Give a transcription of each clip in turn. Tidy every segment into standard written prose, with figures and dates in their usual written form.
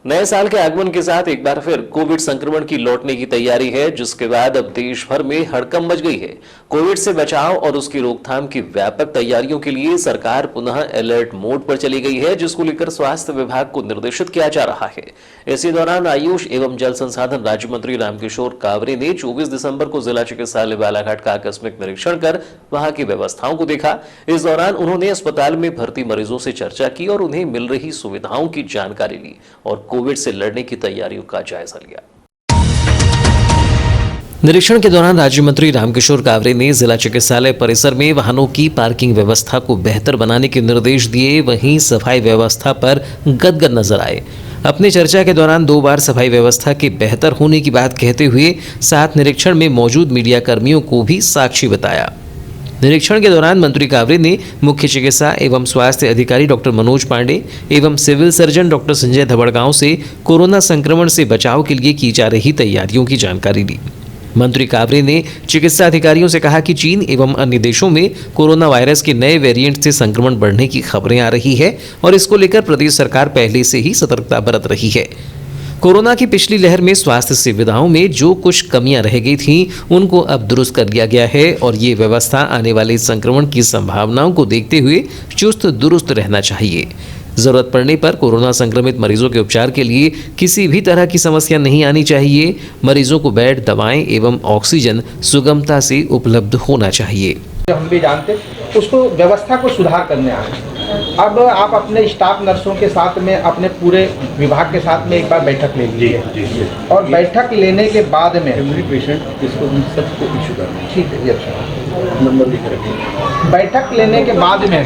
नए साल के आगमन के साथ एक बार फिर कोविड संक्रमण की लौटने की तैयारी है, जिसके बाद अब देश भर में हड़कंप मच गई है। कोविड से बचाव और उसकी रोकथाम की व्यापक तैयारियों के लिए सरकार पुनः अलर्ट मोड पर चली गई है, जिसको लेकर स्वास्थ्य विभाग को निर्देशित किया जा रहा है। इसी दौरान आयुष एवं जल संसाधन राज्य मंत्री रामकिशोर कावरे ने 24 दिसंबर को जिला चिकित्सालय बालाघाट का आकस्मिक निरीक्षण कर वहां की व्यवस्थाओं को देखा। इस दौरान उन्होंने अस्पताल में भर्ती मरीजों से चर्चा की और उन्हें मिल रही सुविधाओं की जानकारी ली और कोविड से लड़ने की तैयारियों का जायजा लिया। निरीक्षण के दौरान राज्य मंत्री रामकिशोर कावरे ने जिला चिकित्सालय परिसर में वाहनों की पार्किंग व्यवस्था को बेहतर बनाने के निर्देश दिए। वहीं सफाई व्यवस्था पर गदगद नजर आए। अपनी चर्चा के दौरान 2 बार सफाई व्यवस्था के बेहतर होने की बात कहते हुए साथ निरीक्षण में मौजूद मीडिया कर्मियों को भी साक्षी बताया। निरीक्षण के दौरान मंत्री कावरे ने मुख्य चिकित्सा एवं स्वास्थ्य अधिकारी डॉक्टर मनोज पांडे एवं सिविल सर्जन डॉक्टर संजय धबड़गांव से कोरोना संक्रमण से बचाव के लिए की जा रही तैयारियों की जानकारी ली। मंत्री कावरे ने चिकित्सा अधिकारियों से कहा कि चीन एवं अन्य देशों में कोरोना वायरस के नए वेरिएंट से संक्रमण बढ़ने की खबरें आ रही है और इसको लेकर प्रदेश सरकार पहले से ही सतर्कता बरत रही है। कोरोना की पिछली लहर में स्वास्थ्य सुविधाओं में जो कुछ कमियां रह गई थीं, उनको अब दुरुस्त कर लिया गया है और ये व्यवस्था आने वाले संक्रमण की संभावनाओं को देखते हुए चुस्त दुरुस्त रहना चाहिए। जरूरत पड़ने पर कोरोना संक्रमित मरीजों के उपचार के लिए किसी भी तरह की समस्या नहीं आनी चाहिए। मरीजों को बेड, दवाएं एवं ऑक्सीजन सुगमता से उपलब्ध होना चाहिए। हम भी जानते उसको व्यवस्था को सुधार करने आए। अब आप अपने स्टाफ नर्सों के साथ में अपने पूरे विभाग के साथ में एक बार बैठक ले लीजिए और बैठक लेने के बाद में पेशेंट इसको सबको इशू करना। ठीक है, अच्छा नंबर लिख रखिए। बैठक लेने के बाद में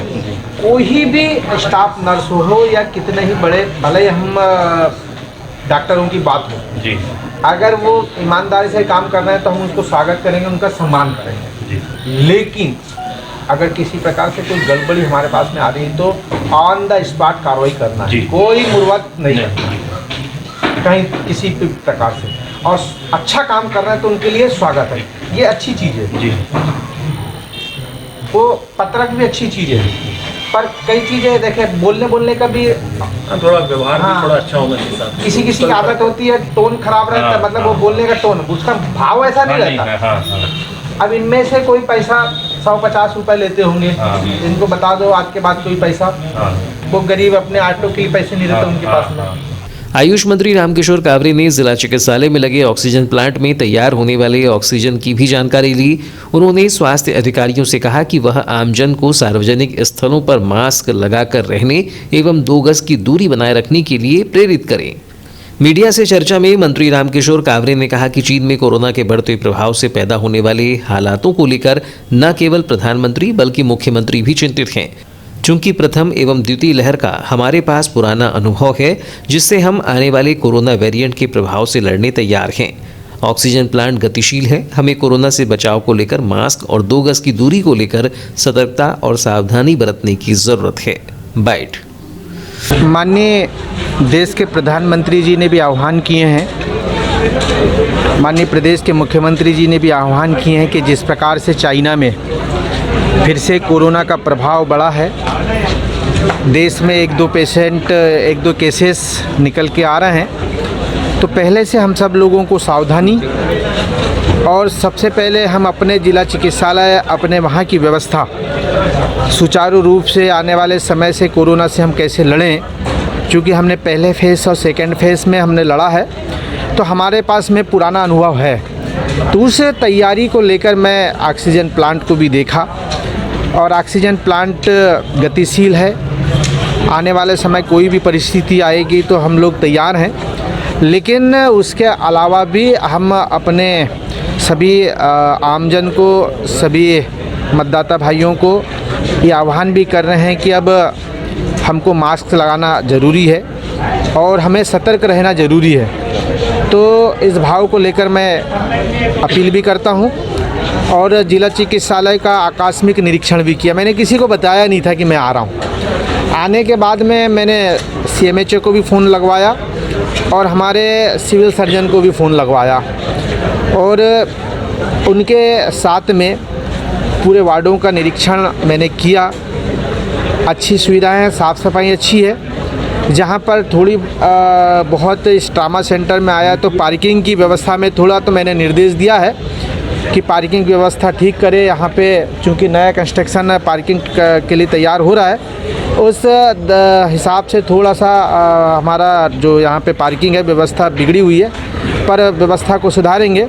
कोई भी स्टाफ नर्स हो या कितने ही बड़े भले हम डॉक्टरों की बात हो जी, अगर वो ईमानदारी से काम कर रहे हैं तो हम उसको स्वागत करेंगे, उनका सम्मान करेंगे जी। लेकिन अगर किसी प्रकार से कोई गड़बड़ी हमारे पास में आ रही है तो ऑन द स्पॉट कार्रवाई करना है, कोई मुर्वत नहीं करना कहीं किसी भी प्रकार से। और अच्छा काम कर रहे हैं तो उनके लिए स्वागत है, ये अच्छी चीज़ है जी। वो पत्रक भी अच्छी चीज़ है, पर कई चीज़ें देखें बोलने का भी थोड़ा व्यवहार भी थोड़ा अच्छा होना चाहिए। किसी की आदत होती है टोन खराब रहता है, मतलब वो बोलने का टोन, उसका भाव ऐसा नहीं रहता। अब इनमें से कोई पैसा 150 रुपये लेते होंगे, इनको बता दो आज के बाद कोई पैसा, वो गरीब अपने ऑटो के लिए पैसे नहीं रहते उनके पास में। आयुष मंत्री रामकिशोर कावरे ने जिला चिकित्सालय में लगे ऑक्सीजन प्लांट में तैयार होने वाले ऑक्सीजन की भी जानकारी ली। उन्होंने स्वास्थ्य अधिकारियों से कहा कि वह आमजन को सार्वजनिक स्थलों पर मास्क लगाकर रहने एवं 2 गज की दूरी बनाए रखने के लिए प्रेरित करें। मीडिया से चर्चा में मंत्री रामकिशोर कावरे ने कहा कि चीन में कोरोना के बढ़ते प्रभाव से पैदा होने वाले हालातों को लेकर न केवल प्रधानमंत्री बल्कि मुख्यमंत्री भी चिंतित हैं। चूंकि प्रथम एवं द्वितीय लहर का हमारे पास पुराना अनुभव है, जिससे हम आने वाले कोरोना वेरिएंट के प्रभाव से लड़ने तैयार हैं। ऑक्सीजन प्लांट गतिशील है। हमें कोरोना से बचाव को लेकर मास्क और 2 गज की दूरी को लेकर सतर्कता और सावधानी बरतने की जरूरत है। बाइट। माननीय देश के प्रधानमंत्री जी ने भी आह्वान किए हैं, माननीय प्रदेश के मुख्यमंत्री जी ने भी आह्वान किए हैं कि जिस प्रकार से चाइना में फिर से कोरोना का प्रभाव बढ़ा है, देश में 1-2 केसेस निकल के आ रहे हैं, तो पहले से हम सब लोगों को सावधानी और सबसे पहले हम अपने जिला चिकित्सालय, अपने वहाँ की व्यवस्था सुचारू रूप से आने वाले समय से कोरोना से हम कैसे लड़ें, क्योंकि हमने पहले फेज़ और सेकेंड फेज़ में हमने लड़ा है, तो हमारे पास में पुराना अनुभव है। तो उस तैयारी को लेकर मैं ऑक्सीजन प्लांट को भी देखा और ऑक्सीजन प्लांट गतिशील है। आने वाले समय कोई भी परिस्थिति आएगी तो हम लोग तैयार हैं, लेकिन उसके अलावा भी हम अपने सभी आमजन को, सभी मतदाता भाइयों को ये आह्वान भी कर रहे हैं कि अब हमको मास्क लगाना ज़रूरी है और हमें सतर्क रहना ज़रूरी है। तो इस भाव को लेकर मैं अपील भी करता हूं और जिला चिकित्सालय का आकस्मिक निरीक्षण भी किया। मैंने किसी को बताया नहीं था कि मैं आ रहा हूं। आने के बाद में मैंने CMHO को भी फ़ोन लगवाया और हमारे सिविल सर्जन को भी फ़ोन लगवाया और उनके साथ में पूरे वार्डों का निरीक्षण मैंने किया। अच्छी सुविधाएं हैं, साफ़ सफाई अच्छी है, जहाँ पर थोड़ी बहुत इस ट्रामा सेंटर में आया तो पार्किंग की व्यवस्था में थोड़ा तो मैंने निर्देश दिया है कि पार्किंग की व्यवस्था ठीक करे। यहाँ पे चूँकि नया कंस्ट्रक्शन पार्किंग के लिए तैयार हो रहा है, उस हिसाब से थोड़ा सा हमारा जो यहाँ पे पार्किंग है व्यवस्था बिगड़ी हुई है, पर व्यवस्था को सुधारेंगे।